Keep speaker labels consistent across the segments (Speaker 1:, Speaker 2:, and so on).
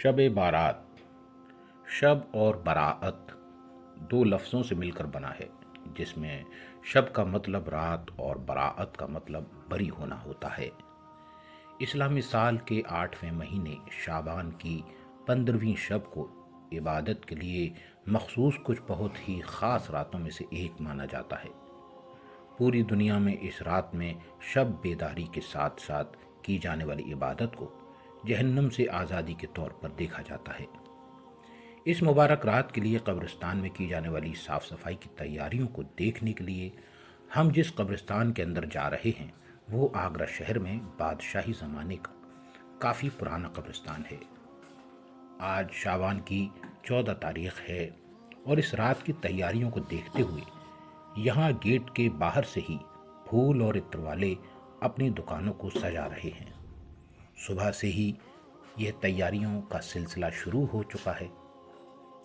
Speaker 1: शब बारात। शब और बराअत दो लफ्ज़ों से मिलकर बना है, जिसमें शब का मतलब रात और बराअत का मतलब बरी होना होता है। इस्लामी साल के 8वें महीने शाबान की 15वीं शब को इबादत के लिए मखसूस कुछ बहुत ही ख़ास रातों में से एक माना जाता है। पूरी दुनिया में इस रात में शब बेदारी के साथ साथ की जाने वाली इबादत को जहन्नम से आज़ादी के तौर पर देखा जाता है। इस मुबारक रात के लिए कब्रिस्तान में की जाने वाली साफ़ सफाई की तैयारियों को देखने के लिए हम जिस कब्रिस्तान के अंदर जा रहे हैं वो आगरा शहर में बादशाही ज़माने का काफ़ी पुराना कब्रिस्तान है। आज शाबान की 14 तारीख है और इस रात की तैयारियों को देखते हुए यहाँ गेट के बाहर से ही फूल और इत्र वाले अपनी दुकानों को सजा रहे हैं। सुबह से ही यह तैयारियों का सिलसिला शुरू हो चुका है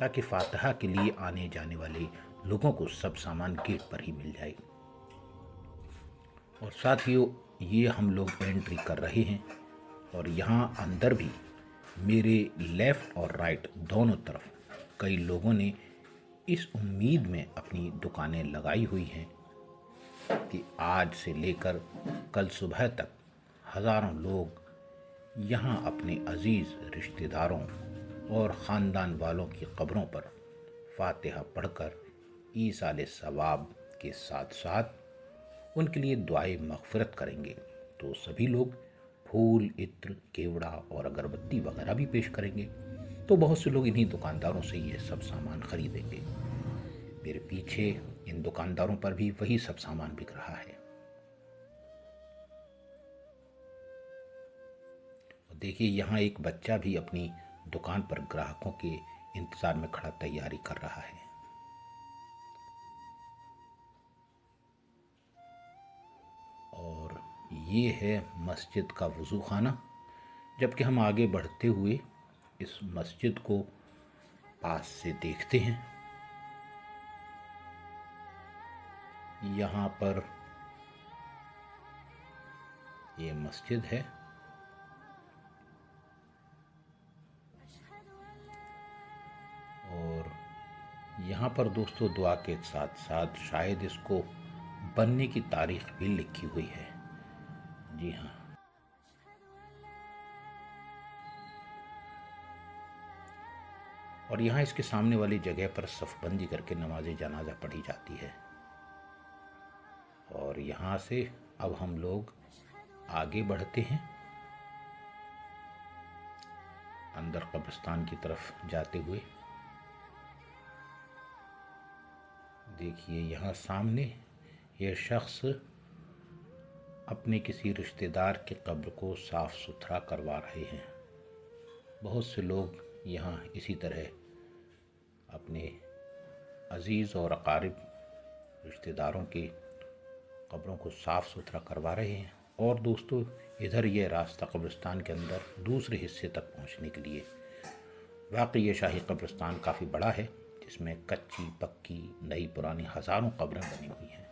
Speaker 1: ताकि फातिहा के लिए आने जाने वाले लोगों को सब सामान गेट पर ही मिल जाए। और साथियों, ये हम लोग एंट्री कर रहे हैं और यहाँ अंदर भी मेरे लेफ़्ट और राइट दोनों तरफ कई लोगों ने इस उम्मीद में अपनी दुकानें लगाई हुई हैं कि आज से लेकर कल सुबह तक हज़ारों लोग यहाँ अपने अजीज़ रिश्तेदारों और ख़ानदान वालों की कब्रों पर फातिहा पढ़कर ईसाले सवाब के साथ साथ उनके लिए दुआए मग़फ़िरत करेंगे। तो सभी लोग फूल, इत्र, केवड़ा और अगरबत्ती वगैरह भी पेश करेंगे। तो बहुत से लोग इन्हीं दुकानदारों से ये सब सामान ख़रीदेंगे। मेरे पीछे इन दुकानदारों पर भी वही सब सामान बिक रहा है। देखिए, यहाँ एक बच्चा भी अपनी दुकान पर ग्राहकों के इंतज़ार में खड़ा तैयारी कर रहा है। और ये है मस्जिद का वज़ू खाना। जबकि हम आगे बढ़ते हुए इस मस्जिद को पास से देखते हैं। यहाँ पर ये मस्जिद है और यहाँ पर दोस्तों दुआ के साथ साथ शायद इसको बनने की तारीख भी लिखी हुई है। जी हाँ, और यहाँ इसके सामने वाली जगह पर सफ़बंदी करके नमाज जनाजा पढ़ी जाती है। और यहाँ से अब हम लोग आगे बढ़ते हैं अंदर कब्रिस्तान की तरफ जाते हुए। देखिए, यहाँ सामने यह शख्स अपने किसी रिश्तेदार की कब्र को साफ़ सुथरा करवा रहे हैं। बहुत से लोग यहाँ इसी तरह अपने अजीज़ और अकारिब रिश्तेदारों की कब्रों को साफ़ सुथरा करवा रहे हैं। और दोस्तों, इधर ये रास्ता कब्रिस्तान के अंदर दूसरे हिस्से तक पहुंचने के लिए। वाकई ये शाही कब्रिस्तान काफ़ी बड़ा है, जिसमें कच्ची, पक्की, नई, पुरानी हज़ारों कब्रें बनी हुई हैं।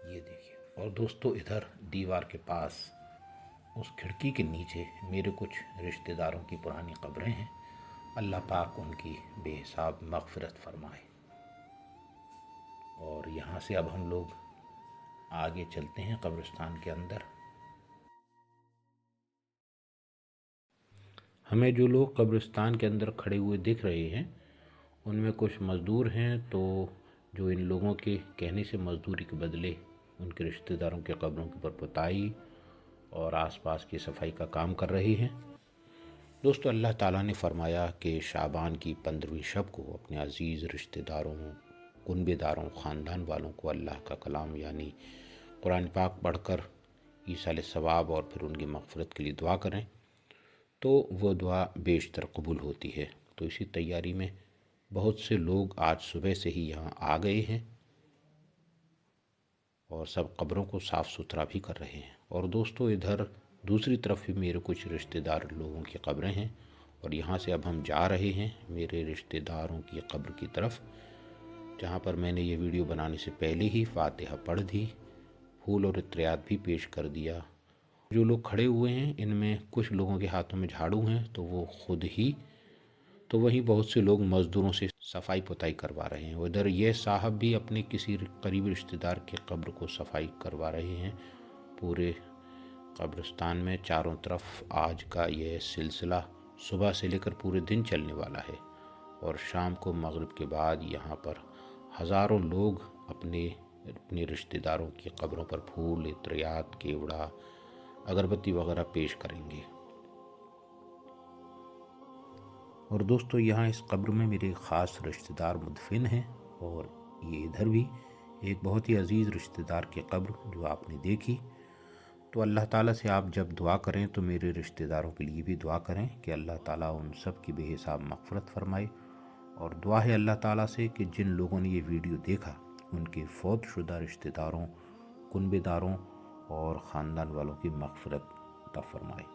Speaker 1: ये देखिए। और दोस्तों, इधर दीवार के पास उस खिड़की के नीचे मेरे कुछ रिश्तेदारों की पुरानी कब्रें हैं। अल्लाह पाक उनकी बेहिसाब मग़फ़िरत फरमाए। और यहाँ से अब हम लोग आगे चलते हैं कब्रिस्तान के अंदर। हमें जो लोग कब्रिस्तान के अंदर खड़े हुए दिख रहे हैं उनमें कुछ मज़दूर हैं, तो जो इन लोगों के कहने से मज़दूरी के बदले उनके रिश्तेदारों के कब्रों के ऊपर पुताई और आसपास की सफाई का काम कर रहे हैं। दोस्तों, अल्लाह ताला ने फरमाया कि शाबान की 15वीं शब को अपने अजीज़ रिश्तेदारों, कुनबेदारों, ख़ानदान वालों को अल्लाह का कलाम यानी कुरान पाक पढ़कर ईसाले सवाब और फिर उनकी मग़फ़िरत के लिए दुआ करें तो वो दुआ बेशतर कबूल होती है। तो इसी तैयारी में बहुत से लोग आज सुबह से ही यहाँ आ गए हैं और सब कब्रों को साफ़ सुथरा भी कर रहे हैं। और दोस्तों, इधर दूसरी तरफ भी मेरे कुछ रिश्तेदार लोगों की कब्रें हैं और यहाँ से अब हम जा रहे हैं मेरे रिश्तेदारों की कब्र की तरफ, जहाँ पर मैंने ये वीडियो बनाने से पहले ही फातिहा पढ़ दी, फूल और इत्रियात भी पेश कर दिया جو لوگ کھڑے ہوئے ہیں ان میں کچھ لوگوں کے ہاتھوں میں جھاڑو ہیں تو وہ خود ہی، تو وہیں بہت سے لوگ مزدوروں سے صفائی پتائی کروا رہے ہیں۔ ادھر یہ صاحب بھی اپنے کسی قریبی رشتہ دار کے قبر کو صفائی کروا رہے ہیں۔ پورے قبرستان میں چاروں طرف آج کا یہ سلسلہ صبح سے لے کر پورے دن چلنے والا ہے، اور شام کو مغرب کے بعد یہاں پر ہزاروں لوگ اپنے رشتہ داروں کی قبروں پر پھول، عطریات، کیوڑا، اگربتی وغیرہ پیش کریں گے۔ اور دوستو یہاں اس قبر میں میرے خاص رشتہ دار مدفن ہیں، اور یہ ادھر بھی ایک بہت ہی عزیز رشتہ دار کی قبر جو آپ نے دیکھی۔ تو اللہ تعالیٰ سے آپ جب دعا کریں تو میرے رشتہ داروں کے لیے بھی دعا کریں کہ اللہ تعالیٰ ان سب کی بے حساب مغفرت فرمائے، اور دعا ہے اللہ تعالیٰ سے کہ جن لوگوں نے یہ ویڈیو دیکھا ان کے فوت شدہ رشتہ داروں، کنبے داروں اور خاندان والوں کی مغفرت عطا فرمائے۔